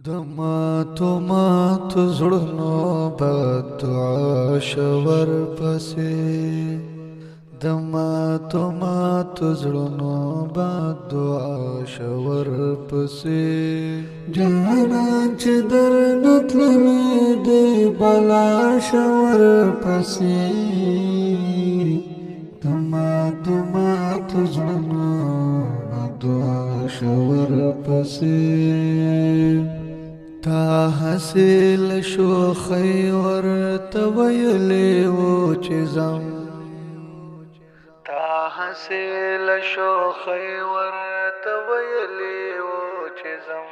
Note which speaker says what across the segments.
Speaker 1: دماتو ماتو زړونو بدعا شور پسې دماتو ماتو زړونو بدعا شور پسې جانا چې درنه تللې دی بلا شور پسې دماتو ماتو زړونو بدعا شور پسې تا حاصل شو خیر تویلې و چې زم تا حاصل شو خیر تویلې و چې زم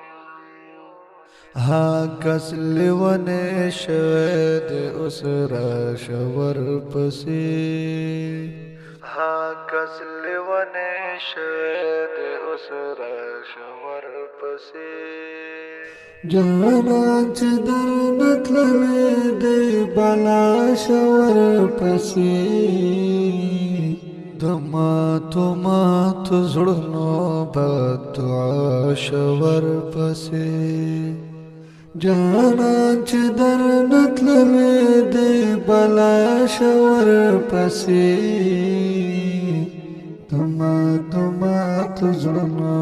Speaker 1: ها کس لیونه شد اوس را شور پسې ها کس لیونه شد اوس را شور پسې جانا چې درنه تللې دی بلا شور پسې دماتو ماتو زړونو بدعا شور پسې جانا چې درنه تللې دی بلا شور پسې دماتو ماتو زړونو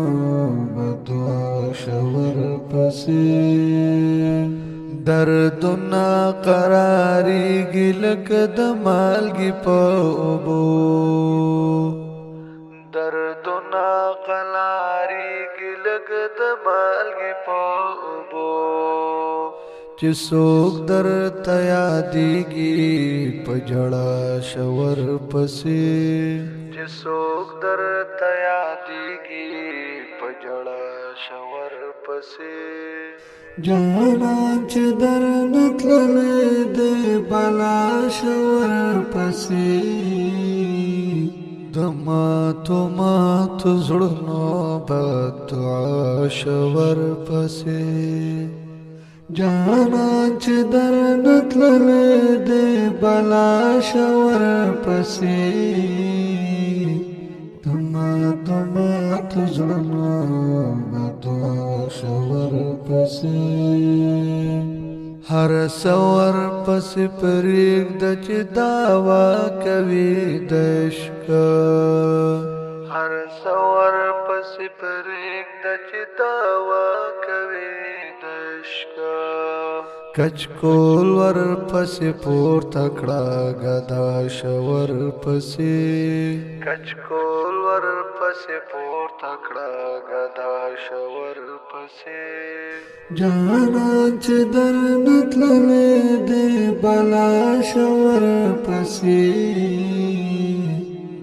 Speaker 1: بدعا شور پسې دردنا قراریږي لکه د مالګې په اوبو دردنا قراریږي لکه د مالګې په اوبو چې څوک درته یادېږي په ژړا شور پسې چې څوک درته یادېږي په ژړا شور پسې جانا چې درنه تللې دی بلا شور پسې دماتو ماتو زړونو بدعا شور پسې جانا چې درنه تللې دی بلا شور پسې دماتو ماتو زړونو بدعا شور پسې هر سور پسې پرېږده چې دعوا کوي د عشق هر سور پسې پرېږده چې دعوا کوي د عشق کچکول ور پسې پورته کړه ګدا شور پسې کچکول ور پسې پورته کړه ګدا شور پسې جانا چې درنه تللې دی بلا شور پسې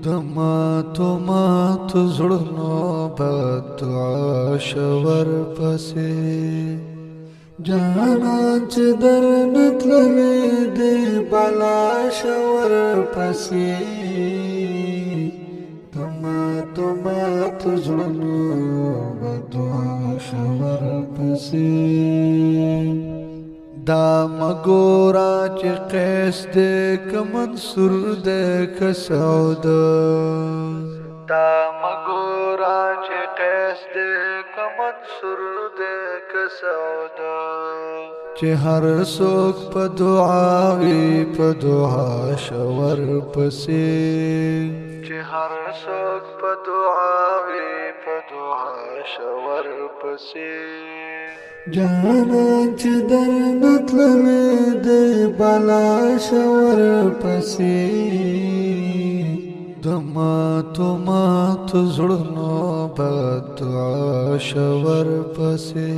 Speaker 1: دماتو ماتو زړونو بدعا شور پسې جانا چې درنه تللې دی بلا شور پسې دماتو ماتو زړونو بدعا شور پسې دا مګورا چې قیس دې که منصور دې که سعود دا مګورا چې قیس دې که منصور دې که سعود چې هر څوک په دعا وي په دعا شور پسې چې هر څوک په دعا وي په دعا شور پسې جانا چې درنه تللې دی بلا شور پسې دماتو ماتو زړونو بدعا شور پسې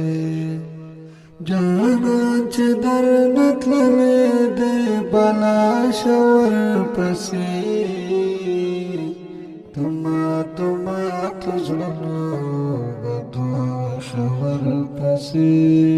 Speaker 1: جانا چې درنه تللې دی بلا شور پسې دماتو ماتو زړونو بدعا شور پسې